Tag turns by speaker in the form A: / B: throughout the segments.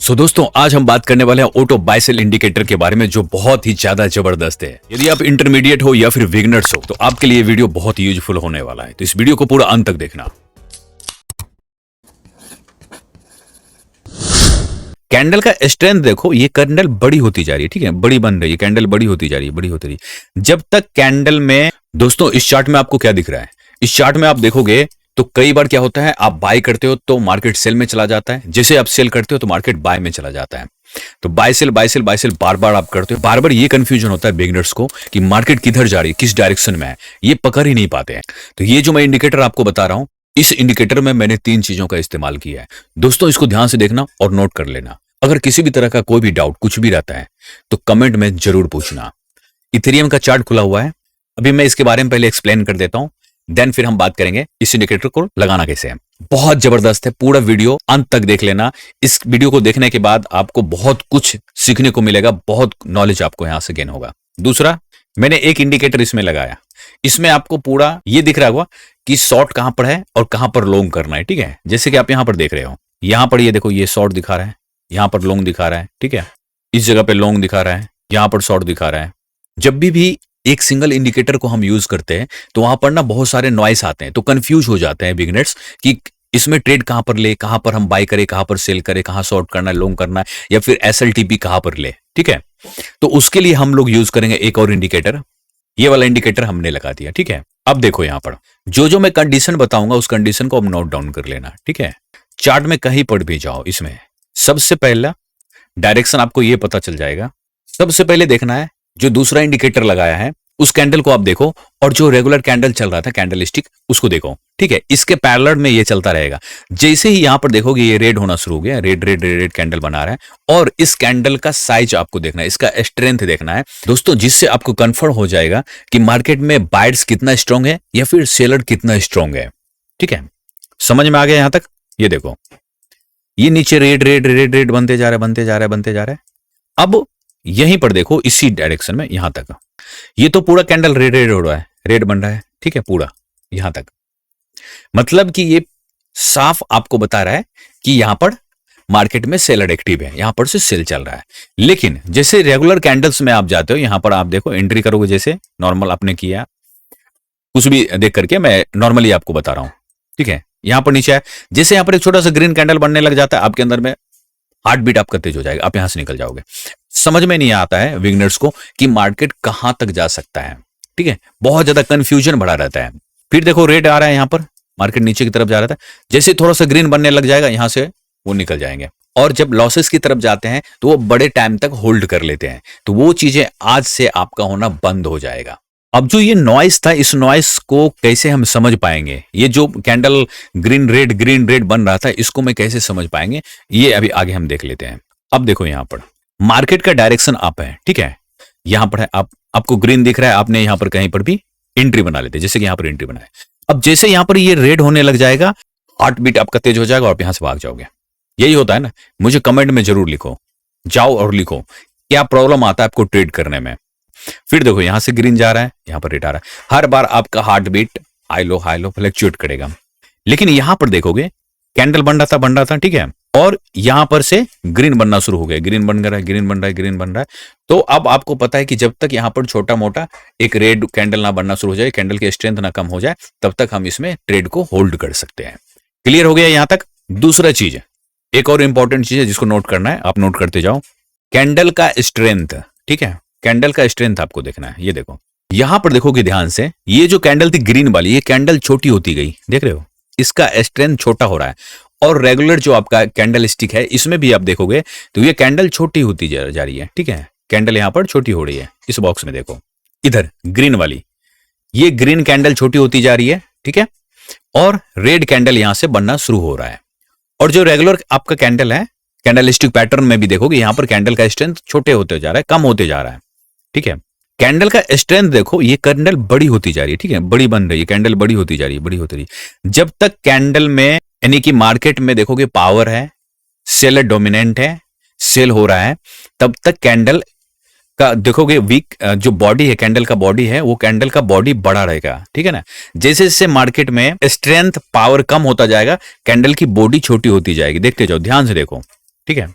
A: दोस्तों आज हम बात करने वाले हैं ऑटो बाय सेल इंडिकेटर के बारे में जो बहुत ही ज्यादा जबरदस्त है। यदि आप इंटरमीडिएट हो या फिर बिगिनर्स हो तो आपके लिए वीडियो बहुत ही यूजफुल होने वाला है, तो इस वीडियो को पूरा अंत तक देखना। कैंडल का स्ट्रेंथ देखो, ये कैंडल बड़ी होती जा रही है, ठीक है, बड़ी बन रही है, कैंडल बड़ी होती जा रही है, बड़ी होती रही है। जब तक कैंडल में दोस्तों इस चार्ट में आपको क्या दिख रहा है, इस चार्ट में आप देखोगे तो कई बार क्या होता है, आप बाय करते हो तो मार्केट सेल में चला जाता है, जैसे आप सेल करते हो तो मार्केट बाय में चला जाता है। तो buy sell buy sell buy sell बार बार आप करते हो, बार बार ये कंफ्यूजन होता है बिगिनर्स को कि मार्केट किधर जा रही है, किस डायरेक्शन में है, ये पकड़ ही नहीं पाते हैं। तो ये जो मैं इंडिकेटर आपको बता रहा हूं, इस इंडिकेटर में मैंने 3 चीजों का इस्तेमाल किया है। दोस्तों इसको ध्यान से देखना और नोट कर लेना। अगर किसी भी तरह का कोई भी डाउट कुछ भी रहता है तो कमेंट में जरूर पूछना। इथेरियम का चार्ट खुला हुआ है, अभी मैं इसके बारे में पहले एक्सप्लेन कर देता हूं, देन फिर हम बात करेंगे इस इंडिकेटर को लगाना कैसे है। बहुत जबरदस्त है, पूरा वीडियो अंत तक देख लेना। इस वीडियो को देखने के बाद आपको बहुत कुछ सीखने को मिलेगा, बहुत नॉलेज आपको यहां से गेन होगा। दूसरा, मैंने एक इंडिकेटर इसमें लगाया, इसमें आपको पूरा ये दिख रहा होगा कि शॉर्ट कहां पर है और कहां पर लॉन्ग करना है, ठीक है। जैसे कि आप यहां पर देख रहे हो, यहां पर ये देखो, ये शॉर्ट दिखा रहा है, यहां पर लॉन्ग दिखा रहा है, ठीक है, इस जगह पे लॉन्ग दिखा रहा है, यहां पर शॉर्ट दिखा रहा है। जब भी एक सिंगल इंडिकेटर को हम यूज करते हैं तो वहां पर ना बहुत सारे नॉइस आते हैं, तो कंफ्यूज हो जाते हैं बिगिनर्स कि इसमें ट्रेड कहां पर ले, कहां पर हम बाय करें, कहां पर सेल करें, कहां शॉर्ट करना है, लॉन्ग करना है, या फिर एसएलटीपी कहां पर ले, ठीक है। तो उसके लिए हम लोग यूज करेंगे एक और इंडिकेटर, ये वाला इंडिकेटर हमने लगा दिया, ठीक है। अब देखो यहां पर जो मैं कंडीशन बताऊंगा उस कंडीशन को अब नोट डाउन कर लेना, ठीक है। चार्ट में कहीं पर भी जाओ, इसमें सबसे पहला डायरेक्शन आपको ये पता चल जाएगा। सबसे पहले देखना है जो दूसरा इंडिकेटर लगाया है उस कैंडल को आप देखो, और जो रेगुलर कैंडल चल रहा था कैंडल स्टिक उसको देखो, ठीक है। इसके पैरेलल में ये चलता रहेगा। जैसे ही यहां पर देखोगे ये रेड होना शुरू हो गया, red red red red candle बना रहा है, और इस कैंडल का साइज आपको देखना है, इसका स्ट्रेंथ देखना है दोस्तों, जिससे आपको कंफर्म हो जाएगा कि मार्केट में बायर्स कितना स्ट्रांग है या फिर सेलर कितना स्ट्रांग है, ठीक है। समझ में आ गया यहां तक? ये देखो, ये नीचे रेड रेड रेड रेड बनते जा रहा है, बनते जा रहा है, बनते जा रहा है। अब यहीं पर देखो, इसी डायरेक्शन में यहां तक, ये तो पूरा कैंडल रेड रेड हो रहा है, रेड बन रहा है, ठीक है, पूरा यहां तक। मतलब कि ये साफ आपको बता रहा है कि यहां पर मार्केट में सेलर एक्टिव है, यहां पर से सेल चल रहा है। लेकिन जैसे रेगुलर कैंडल्स में आप जाते हो, यहां पर आप देखो एंट्री करोगे, जैसे नॉर्मल आपने किया, कुछ भी देख करके मैं नॉर्मली आपको बता रहा हूं, ठीक है। यहां पर नीचे है, जैसे यहां पर एक छोटा सा ग्रीन कैंडल बनने लग जाता है, आपके अंदर में हार्ट बीट आपका तेज हो जाएगा, आप यहां से निकल जाओगे। समझ में नहीं आता है विगनर्स को कि मार्केट कहां तक जा सकता है, ठीक है, बहुत ज्यादा कंफ्यूजन बढ़ा रहता है। फिर देखो रेड आ रहा है, यहां पर मार्केट नीचे की तरफ जा रहा था, जैसे थोड़ा सा ग्रीन बनने लग जाएगा यहां से वो निकल जाएंगे, और जब लॉसेस की तरफ जाते हैं तो वो बड़े टाइम तक होल्ड कर लेते हैं। तो वो चीजें आज से आपका होना बंद हो जाएगा। अब जो ये नॉइस था, इस नॉइस को कैसे हम समझ पाएंगे, ये जो कैंडल ग्रीन रेड बन रहा था, इसको मैं कैसे समझ पाएंगे, ये अभी आगे हम देख लेते हैं। अब देखो यहां पर मार्केट का डायरेक्शन अप है, ठीक है, यहां पर है, आपको ग्रीन दिख रहा है, आपने यहां पर कहीं पर भी एंट्री बना लेते, जैसे कि यहां पर एंट्री बनाए। अब जैसे यहां पर ये रेड होने लग जाएगा, हार्ट बीट आपका तेज हो जाएगा और आप यहां से भाग जाओगे। यही होता है ना। मुझे कमेंट में जरूर लिखो, जाओ और लिखो क्या प्रॉब्लम आता है आपको ट्रेड करने में। फिर देखो यहां से ग्रीन जा रहा है, यहां पर रेड आ रहा है, हर बार आपका heart beat high low fluctuate करेगा। लेकिन यहां पर देखोगे कैंडल बन रहा था, ठीक है, और यहां पर से ग्रीन बनना शुरू हो गया, ग्रीन बन रहा है, ग्रीन बन रहा है, ग्रीन बन रहा है। तो अब आपको पता है कि जब तक यहां पर छोटा मोटा एक रेड कैंडल ना बनना शुरू हो जाए, कैंडल की स्ट्रेंथ ना कम हो जाए, तब तक हम इसमें ट्रेड को होल्ड कर सकते हैं। क्लियर हो गया यहां तक? दूसरा चीज, एक और इंपॉर्टेंट चीज है जिसको नोट करना है, आप नोट करते जाओ, कैंडल का स्ट्रेंथ, ठीक है, कैंडल का स्ट्रेंथ आपको देखना है। ये देखो, यहां पर देखोगे ध्यान से, ये जो कैंडल थी ग्रीन वाली, ये कैंडल छोटी होती गई, देख रहे हो, इसका स्ट्रेंथ छोटा हो रहा है। और रेगुलर जो आपका कैंडल स्टिक है, इसमें भी आप देखोगे तो ये कैंडल छोटी होती जा रही है, ठीक है, कैंडल यहां पर छोटी हो रही है। इस बॉक्स में देखो, इधर ग्रीन वाली, ये ग्रीन कैंडल छोटी होती जा रही है, ठीक है, और रेड कैंडल यहां से बनना शुरू हो रहा है। और जो रेगुलर आपका कैंडल है, कैंडल स्टिक पैटर्न में भी देखोगे यहां पर कैंडल का स्ट्रेंथ छोटे होते जा रहा है, कम होते जा रहा है, ठीक है। कैंडल का स्ट्रेंथ देखो, ये कैंडल बड़ी होती जा रही है, ठीक है, बड़ी बन रही है, कैंडल बड़ी होती जा रही है, बड़ी होती रही है। जब तक कैंडल में, यानी कि मार्केट में देखोगे पावर है, सेलर डोमिनेंट है, सेल हो रहा है, तब तक कैंडल का देखोगे वीक जो बॉडी है, कैंडल का बॉडी है, वो कैंडल का बॉडी बड़ा रहेगा, ठीक है ना। जैसे जैसे मार्केट में स्ट्रेंथ पावर कम होता जाएगा, कैंडल की बॉडी छोटी होती जाएगी। देखते जाओ, ध्यान से देखो, ठीक है।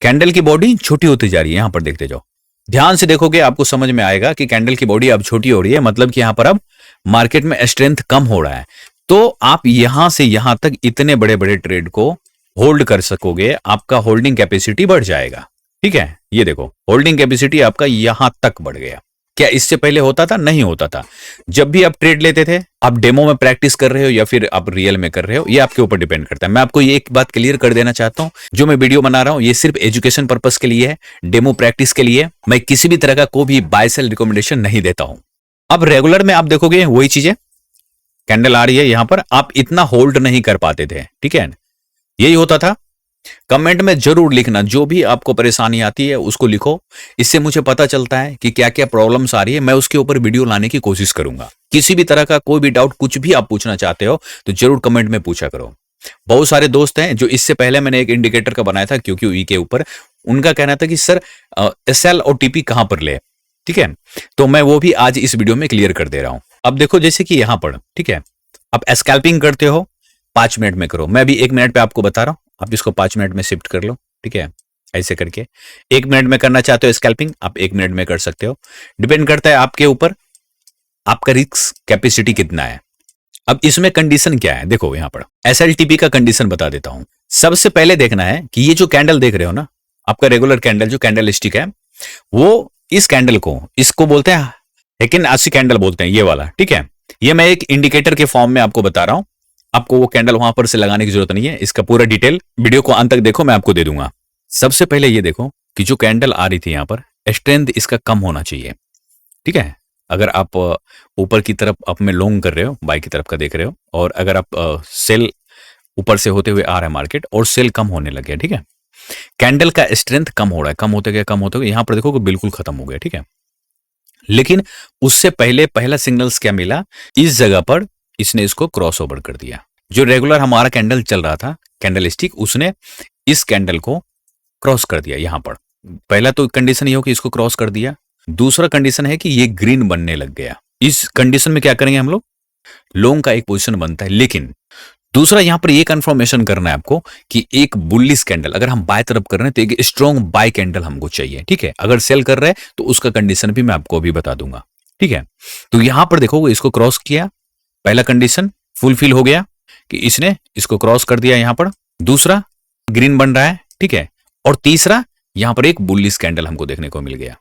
A: कैंडल की बॉडी छोटी होती जा रही है, यहां पर देखते जाओ, ध्यान से देखोगे आपको समझ में आएगा कि कैंडल की बॉडी अब छोटी हो रही है, मतलब कि यहां पर अब मार्केट में स्ट्रेंथ कम हो रहा है। तो आप यहां से यहां तक इतने बड़े बड़े ट्रेड को होल्ड कर सकोगे, आपका होल्डिंग कैपेसिटी बढ़ जाएगा। ठीक है, ये देखो होल्डिंग कैपेसिटी आपका यहां तक बढ़ गया। क्या इससे पहले होता था? नहीं होता था। जब भी आप ट्रेड लेते थे, आप डेमो में प्रैक्टिस कर रहे हो या फिर आप रियल में कर रहे हो, ये आपके ऊपर डिपेंड करता है। मैं आपको ये एक बात क्लियर कर देना चाहता हूं, जो मैं वीडियो बना रहा हूं ये सिर्फ एजुकेशन पर्पस के लिए है, डेमो प्रैक्टिस के लिए। मैं किसी भी तरह का कोई भी बाय सेल रिकमेंडेशन नहीं देता हूं। अब रेगुलर में आप देखोगे वही चीजें, कैंडल आ रही है यहां पर, आप इतना होल्ड नहीं कर पाते थे। ठीक है, यही होता था। कमेंट में जरूर लिखना, जो भी आपको परेशानी आती है उसको लिखो, इससे मुझे पता चलता है कि क्या क्या प्रॉब्लम्स आ रही है, मैं उसके ऊपर वीडियो लाने की कोशिश करूंगा। किसी भी तरह का कोई भी डाउट, कुछ भी आप पूछना चाहते हो तो जरूर कमेंट में पूछा करो। बहुत सारे दोस्त हैं जो इससे पहले मैंने एक इंडिकेटर का बनाया था क्योंकि के ऊपर, उनका कहना था कि सर एसएल और टीपी कहां पर ले। ठीक है, तो मैं वो भी आज इस वीडियो में क्लियर कर दे रहा हूं। अब देखो जैसे कि यहां पर, ठीक है, आप स्कैल्पिंग करते हो 5 मिनट में करो, मैं भी 1 मिनट पे आपको बता रहा हूं, आप इसको 5 मिनट में शिफ्ट कर लो। ठीक है, ऐसे करके 1 मिनट में करना चाहते हो स्कैल्पिंग, आप 1 मिनट में कर सकते हो, डिपेंड करता है आपके ऊपर, आपका रिस्क कैपेसिटी कितना है। अब इसमें कंडीशन क्या है, देखो यहां पर एसएलटीपी का कंडीशन बता देता हूं। सबसे पहले देखना है कि ये जो कैंडल देख रहे हो ना, आपका रेगुलर कैंडल जो कैंडल स्टिक है, वो इस कैंडल को, इसको बोलते हैं लेकिन 80 कैंडल बोलते हैं, ये वाला। ठीक है, ये मैं एक इंडिकेटर के फॉर्म में आपको बता रहा हूं, आपको वो कैंडल वहां पर से लगाने की जरूरत नहीं है। इसका पूरा डिटेल वीडियो को अंत तक देखो, मैं आपको दे दूंगा। सबसे पहले ये देखो कि जो कैंडल आ रही थी यहां पर, स्ट्रेंथ इसका कम होना चाहिए। ठीक है, अगर आप ऊपर की तरफ आप में लॉन्ग कर रहे हो, बाई की तरफ का देख रहे हो, और अगर आप सेल ऊपर से होते हुए आ रहा है मार्केट और सेल कम होने लग गया, ठीक है, कैंडल का स्ट्रेंथ कम हो रहा है, कम होते गया, कम होते गया, यहां पर देखो कि बिल्कुल खत्म हो गया। ठीक है, लेकिन उससे पहले पहला सिग्नल्स क्या मिला, इस जगह पर इसने इसको क्रॉस ओवर कर दिया। जो रेगुलर हमारा कैंडल चल रहा था, कैंडल स्टिक, उसने इस कैंडल को क्रॉस कर दिया यहां पर। पहला तो कंडीशन ये हो कि इसको क्रॉस कर दिया, दूसरा कंडीशन है कि ये ग्रीन बनने लग गया। इस कंडीशन में क्या करेंगे हम लोग, लॉन्ग का एक पोजीशन बनता है। लेकिन दूसरा यहां पर ये कंफर्मेशन करना है आपको कि एक बुलिश कैंडल, अगर हम बाय तरफ कर रहे हैं तो एक स्ट्रॉन्ग बाय कैंडल हमको चाहिए। ठीक है, अगर सेल कर रहे हैं तो उसका कंडीशन भी मैं आपको अभी बता दूंगा। ठीक है, तो यहां पर देखो इसको क्रॉस किया, पहला कंडीशन फुलफिल हो गया कि इसने इसको क्रॉस कर दिया यहां पर, दूसरा ग्रीन बन रहा है। ठीक है, और तीसरा यहां पर एक बुलिश कैंडल हमको देखने को मिल गया,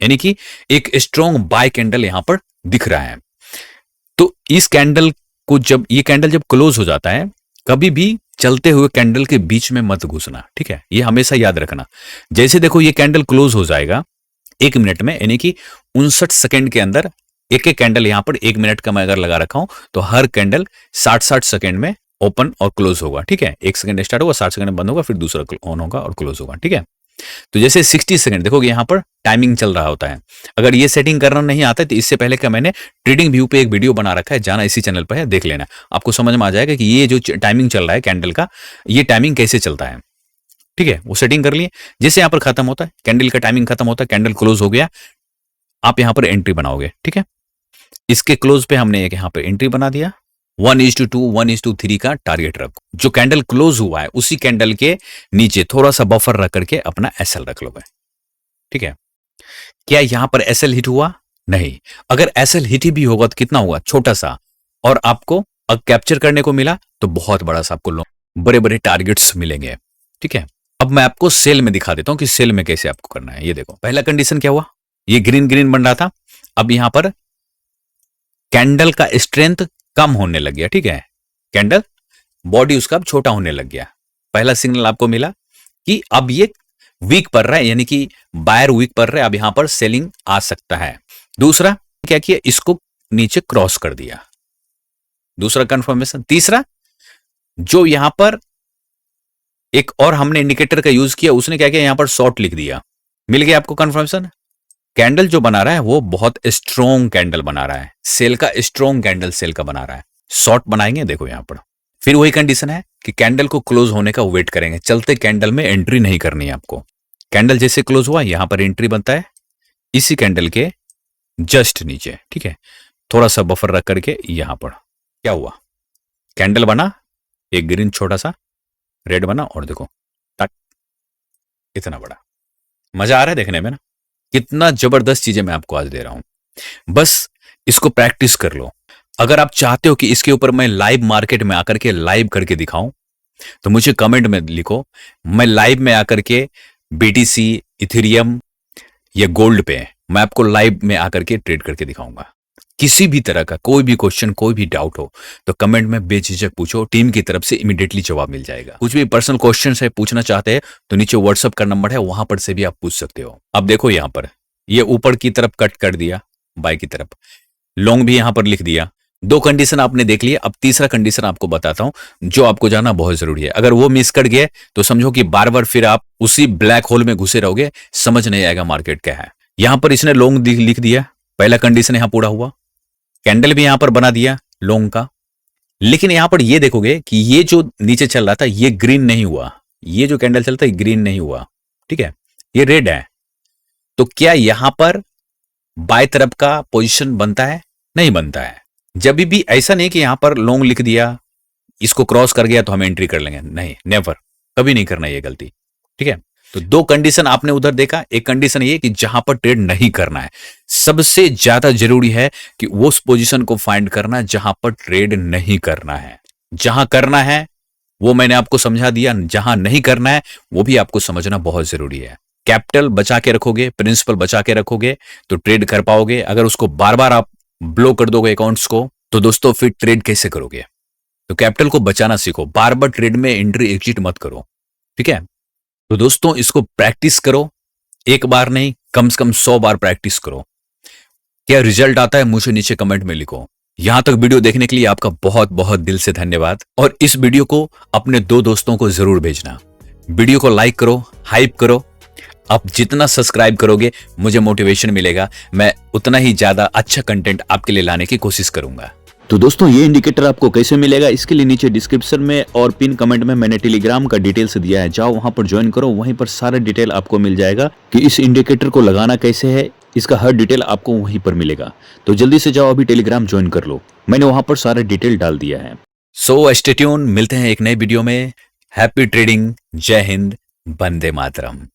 A: यानी कि एक स्ट्रॉन्ग बाय कैंडल यहां पर दिख रहा है। तो इस कैंडल को, जब ये कैंडल जब क्लोज हो जाता है, कभी भी चलते हुए कैंडल के बीच में मत घुसना। ठीक है, ये हमेशा याद रखना। जैसे देखो ये कैंडल क्लोज हो जाएगा 1 मिनट में, यानी कि 59 सेकंड के अंदर एक एक कैंडल, यहां पर 1 मिनट का मैं अगर लगा रखा हूं तो हर कैंडल 60-60 सेकंड में ओपन और क्लोज होगा। ठीक है, 1 सेकंड स्टार्ट होगा, 60 सेकंड बंद होगा, फिर दूसरा ऑन होगा और क्लोज होगा। ठीक है, तो जैसे 60 सेकंड देखोगे यहां पर टाइमिंग चल रहा होता है। अगर ये सेटिंग करना नहीं आता है तो इससे पहले का मैंने ट्रेडिंग व्यू पे एक वीडियो बना रखा है, जाना इसी चैनल पर है, देख लेना, आपको समझ में आ जाएगा कि ये जो टाइमिंग चल रहा है कैंडल का, ये टाइमिंग कैसे चलता है। ठीक है, वो सेटिंग कर लिए। जैसे यहां पर खत्म होता है कैंडल का टाइमिंग, खत्म होता है, कैंडल क्लोज हो गया, आप यहां पर एंट्री बनाओगे। ठीक है, इसके क्लोज पे हमने एक यहां पर एंट्री बना दिया, 1:2 1:3 का टारगेट रखो। जो कैंडल क्लोज हुआ है उसी कैंडल के नीचे थोड़ा सा बफर रख करके अपना एसएल रख लोगे। ठीक है, क्या यहां पर एसएल हिट हुआ? नहीं। अगर एसएल हिट ही भी होगा तो कितना हुआ, छोटा सा, और आपको अगर कैप्चर करने को मिला तो बहुत बड़ा सा आपको बड़े बड़े टारगेट्स मिलेंगे। ठीक है, अब मैं आपको सेल में दिखा देता हूं कि सेल में कैसे आपको करना है। ये देखो पहला कंडीशन क्या हुआ, ये ग्रीन ग्रीन बन रहा था, अब यहां पर कैंडल का स्ट्रेंथ कम होने लग गया। ठीक है, कैंडल बॉडी उसका अब छोटा होने लग गया। पहला सिग्नल आपको मिला कि अब ये वीक पड़ रहा है, यानी कि बायर वीक पड़ रहा है, अब यहां पर सेलिंग आ सकता है। दूसरा क्या किया, इसको नीचे क्रॉस कर दिया, दूसरा कंफर्मेशन। तीसरा, जो यहां पर एक और हमने इंडिकेटर का यूज किया, उसने क्या किया, यहां पर शॉर्ट लिख दिया, मिल गया आपको कंफर्मेशन। कैंडल जो बना रहा है वो बहुत स्ट्रॉन्ग कैंडल बना रहा है, सेल का स्ट्रॉन्ग कैंडल सेल का बना रहा है। शॉर्ट बनाएंगे, देखो यहां पर फिर वही कंडीशन है कि कैंडल को क्लोज होने का वेट करेंगे, चलते कैंडल में एंट्री नहीं करनी है आपको। कैंडल जैसे क्लोज हुआ यहां पर एंट्री बनता है इसी कैंडल के जस्ट नीचे। ठीक है, थोड़ा सा बफर रख करके यहां पर क्या हुआ, कैंडल बना, एक ग्रीन छोटा सा रेड बना, और देखो इतना बड़ा। मजा आ रहा है देखने में ना, कितना जबरदस्त चीजें मैं आपको आज दे रहा हूं। बस इसको प्रैक्टिस कर लो। अगर आप चाहते हो कि इसके ऊपर मैं लाइव मार्केट में आकर के लाइव करके दिखाऊं, तो मुझे कमेंट में लिखो। मैं लाइव में आकर के बीटीसी, इथेरियम या गोल्ड पे मैं आपको लाइव में आकर के ट्रेड करके दिखाऊंगा। किसी भी तरह का कोई भी क्वेश्चन, कोई भी डाउट हो तो कमेंट में बेझिझक पूछो, टीम की तरफ से इमीडिएटली जवाब मिल जाएगा। कुछ भी पर्सनल क्वेश्चन है पूछना चाहते हैं तो नीचे व्हाट्सएप का नंबर है, वहां पर से भी आप पूछ सकते हो। अब देखो यहां पर ये ऊपर की तरफ कट कर दिया, बाय की तरफ लॉन्ग भी यहां पर लिख दिया। दो कंडीशन आपने देख लिया। अब तीसरा कंडीशन आपको बताता हूं जो आपको जानना बहुत जरूरी है। अगर वो मिस कर गए तो समझो कि बार बार फिर आप उसी ब्लैक होल में घुसे रहोगे, समझ नहीं आएगा मार्केट क्या है। यहां पर इसने लॉन्ग लिख दिया, पहला कंडीशन यहां पूरा हुआ। कैंडल भी यहां पर बना दिया लॉन्ग का। लेकिन यहां पर ये देखोगे कि ये जो नीचे चल रहा था ये ग्रीन नहीं हुआ, ये जो कैंडल चलता है ग्रीन नहीं हुआ, ठीक है, ये रेड है। तो क्या यहां पर बाय तरफ का पोजीशन बनता है? नहीं बनता है। जब भी ऐसा नहीं कि यहां पर लॉन्ग लिख दिया, इसको क्रॉस कर गया तो हम एंट्री कर लेंगे, नहीं, नेवर, कभी नहीं करना ये गलती, ठीक है। तो दो कंडीशन आपने उधर देखा। एक कंडीशन ये कि जहां पर ट्रेड नहीं करना है, सबसे ज्यादा जरूरी है कि उस पोजीशन को फाइंड करना जहां पर ट्रेड नहीं करना है। जहां करना है वो मैंने आपको समझा दिया, जहां नहीं करना है वो भी आपको समझना बहुत जरूरी है। कैपिटल बचा के रखोगे, प्रिंसिपल बचा के रखोगे तो ट्रेड कर पाओगे। अगर उसको बार बार आप ब्लो कर दोगे अकाउंट्स को तो दोस्तों फिर ट्रेड कैसे करोगे? तो कैपिटल को बचाना सीखो, बार बार ट्रेड में एंट्री एग्जिट मत करो, ठीक है। तो दोस्तों इसको प्रैक्टिस करो, एक बार नहीं कम से कम 100 बार प्रैक्टिस करो। क्या रिजल्ट आता है मुझे नीचे कमेंट में लिखो। यहां तक वीडियो देखने के लिए आपका बहुत बहुत दिल से धन्यवाद। और इस वीडियो को अपने 2 दोस्तों को जरूर भेजना। वीडियो को लाइक करो, हाइप करो। आप जितना सब्सक्राइब करोगे मुझे मोटिवेशन मिलेगा, मैं उतना ही ज्यादा अच्छा कंटेंट आपके लिए लाने की कोशिश करूंगा।
B: तो दोस्तों ये इंडिकेटर आपको कैसे मिलेगा, इसके लिए नीचे डिस्क्रिप्शन में और पिन कमेंट में मैंने टेलीग्राम का डिटेल्स दिया है, जाओ वहां पर ज्वाइन करो। वहीं पर सारा डिटेल आपको मिल जाएगा कि इस इंडिकेटर को लगाना कैसे है, इसका हर डिटेल आपको वहीं पर मिलेगा। तो जल्दी से जाओ अभी टेलीग्राम ज्वाइन कर लो, मैंने वहां पर सारा डिटेल डाल दिया है।
A: सो स्टे ट्यून, मिलते हैं एक नए वीडियो में। हैप्पी ट्रेडिंग, जय हिंद, वंदे मातरम।